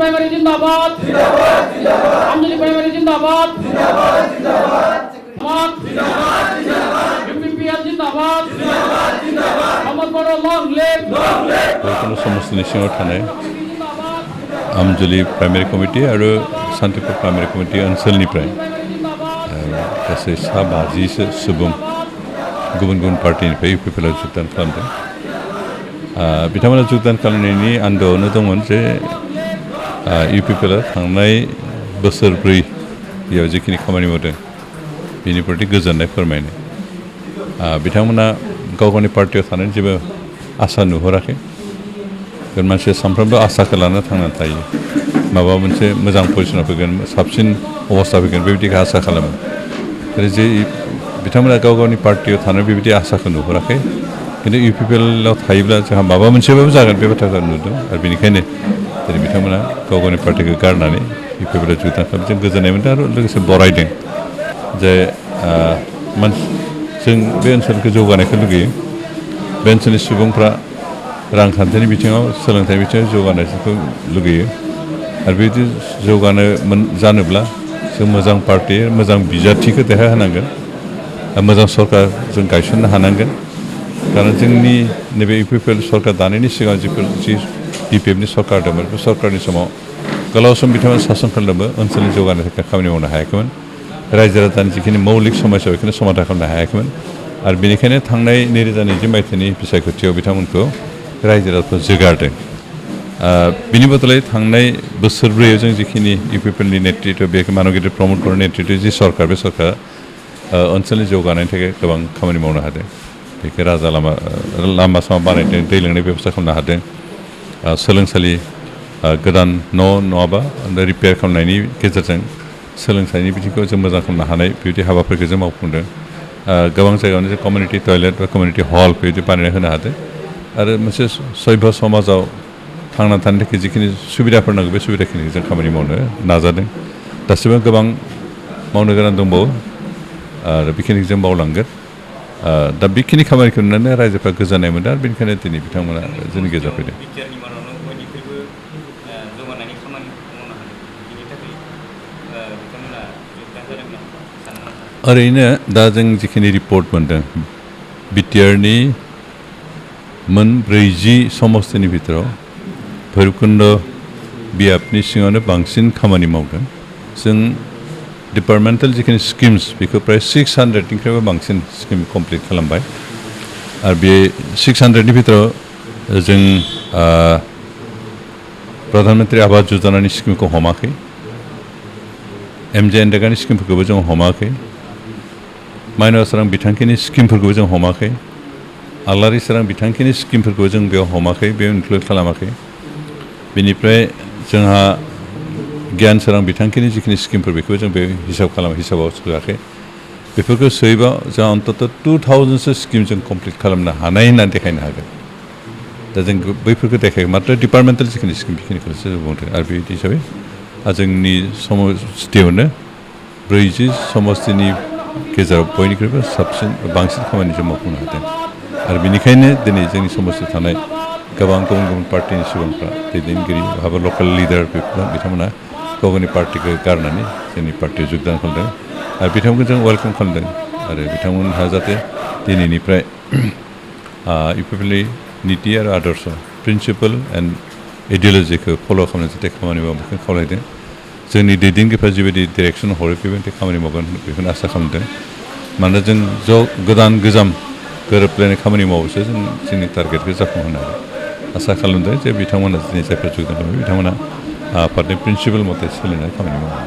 primary जिंदाबाद आमजली primary जिंदाबाद UPPL जिंदाबाद मोहम्मद बड़ो लॉन्ग लिव কোনো সমষ্টিनि सिङाव थानाय आमजली प्राइमारि कमिटि आरो शान्तिपुर प्राइमारि कमिटि ओनसोलनिफ्राय गासै 50 सुबुं गुबुन गुबुन पार्टिनिफ्राय इउपिपिएलआव जुगदान खालामदों बिथांमोना जुगदान खालामनायनि आन्दोआवनो दंमोन जे इउपिपिएलआ थांनाय बोसोरब्रैयाव जिखिनि खामानि मावदों बिनि प्रति गोजोननाय फोरमायनाय बिथांमोना गाव गावनि पार्टियाव थानानै जेबो आसा नुहुराखै मानसिया सानफ्रोमबो आसाखौ लाना थांनानै थायो माबा मोनसे मोजां पजिसनाव फैगोन साबसिन अबस्था फैगोन बेबायदिखौ आसा खालामो जे बिथांमोना गाव गावनि पार्टियाव थानानै बेबायदि आसाखौ नुहुराखै खिन्थु इउपिपिएलआव थायोब्ला जोंहा माबा मोनसेबाबो जागोन बे बाथ्राखौ नुदों आरो बेनिखायनो दिनै बिथांमोना गाव गावनि पार्टिखौ गारनानै इउपिपिएलआव जुगदान खालामदों जों गोजोननाय मोन्दों आरो लोगोसे बरायदों जे जों बे ओनसोलखौ जौगानायखौ लुगैयो बे ओनसोलनि सुबुंफ्रा रांखान्थिनि बिथिङाव सोलोंथाइ बिथिङाव जौगानायखौ लुगैयो आरो बेबायदि जौगानो जानोब्ला जों मोजां पार्टि मोजां बिजाथिखौ देरहाहोनांगोन मोजां सरकार जों गायसननो हानांगोन खारन जोंनि नैबे इउपिपिएल सरकार दानायनि सिगां जि बिपिएफनि सरकार दंमोन बे सरकारनि समाव गोलाव सम बिथांमोना सासन खालामदोंमोन ओनसोलनि जौगानायनि थाखाय खामानि मावनो हायाखैमोन रायजो राजानि जिखिनि मौलिक समस्या बेखौनो समाधान खालामनो हायाखैमोन आरो बेनिखायनो थांनाय 2020 मायथाइनि बिसायख'थियाव बिथांमोनखौ रायजो राजाफोरा जोगारदों बिनि बदलै थांनाय बोसोरब्रैयाव जों जिखिनि इउपिपिएलनि नेतृत्व बेखौ मानगिरि प्रमद बर'नि नेतृत्व जि सरकार बे सरकारा ओनसोलनि जौगानायनि थाखाय गोबां खामानि मावनो हादों बेखौ राजा लामा सामा बानायदों दै लोंनाय बेबस्था खालामनो हादों सोलोंसालि गोदान नङाबा रिपेयार खालामनायनि गेजेरजों सोलोंथाइनि बिथिंखौ जों मोजां खालामनो हानाय बेबायदि हाबाफोरखौ जों मावफुंदों गोबां जायगायावनो जों कमिउनिटि टयलेट बा कमिउनिटि हल बेबायदि बानायना होनो हादों आरो मोनसे सभ्य समाजाव थांना थानो थाखाय जिखिनि सुबिदाफोर नांगौ बे सुबिदाखिनिखौ जों खामानि मावनो नाजादों दासिमबो गोबां मावनो गोनां दंबावो आरो बेखिनिखौ जों मावलांगोन दा बेखिनि खामानिखौ नुनानै रायजोफ्रा गोजोननाय मोनदों आरो बेनिखायनो दिनै बिथांमोना जोंनि गेजेराव फैदों ओरैनो दा जों जिखिनि रिपर्ट मोनदों बिटिआरनि मोन 40 समस्तिनि भितराव भैरबकुन्द बियाबनि सिङावनो बांसिन खामानि मावदों जों डिपार्टमेन्टेल जिखिनि स्किम्स बेखौ प्राय 600निफ्रायबो बांसिन स्किम कमप्लिट खालामबाय आरो बे 600नि भितराव जों प्रधानमन्त्री आवास योजनानि स्किमखौ हमाखै एमजेएनरेगानि स्किमफोरखौबो जों हमाखै माइनाव सोरां बिथांखिनि स्किमफोरखौबो जों हमाखै आलारि सोरां बिथांखिनि स्किमफोरखौ जों बेयाव हमाखै बेयाव इनक्लुड खालामाखै बेनिफ्राय जोंहा गियान सोरां बिथांखिनि जिखिनि स्किमफोर बेखौबो जों बे हिसाबाव सोआखै बेफोरखौ सोयोबा जोंहा अन्तत 2000सो स्किम जों कमप्लिट खालामनो हानाय होननानै देखायनो हागोन दा जों बैफोरखौ देखायो मात्र डिपार्टमेन्टेल जिखिनि स्किम बेखिनिखौसो जों बुंदों आरो बेबायदि हिसाबै जोंनि समस्तियावनो 40 समस्तिनि गेजेराव बयनिख्रुइबो साबसिन बांसिन खामानि जों मावफुंनो हादों आरो बेनिखायनो दिनै जोंनि समस्तियाव थानाय गोबां गुबुन गुबुन पार्टिनि सुबुंफ्रा दैदेनगिरि बहाबा लकेल लिडार बिथांमोना गाव गावनि पार्टिखौ गारनानै जोंनि पार्टियाव जुगदान खालामदों आरो बिथांमोनखौ जों वेलकाम खालामदों आरो बिथांमोनहा जाहाथे दिनैनिफ्राय इउपिपिएलनि नीति आरो आदर्श प्रिन्सिपल एन्ड आइडिय'लजिखौ फल' खालामनो जाहाथे खामानि मावो बेखौ खावलायदों जोंनि दैदेनगिरिफ्रा जिबायदि डिरेक्सन हरो बेबायदि खामानि मावगोन बेखौनो आसा खालामदों मानोना जों गोदान गोजाम गोरोबलायनाय खामानि मावोसो जों जोंनि टारगेटखौ जाफुंहोनो हायो आसा खालामदों जे बिथांमोना दिनै जायफोर जुगदान खालामो बिथांमोना आफादनि प्रिन्सिपल मथे सोलिनानै खामानि मावो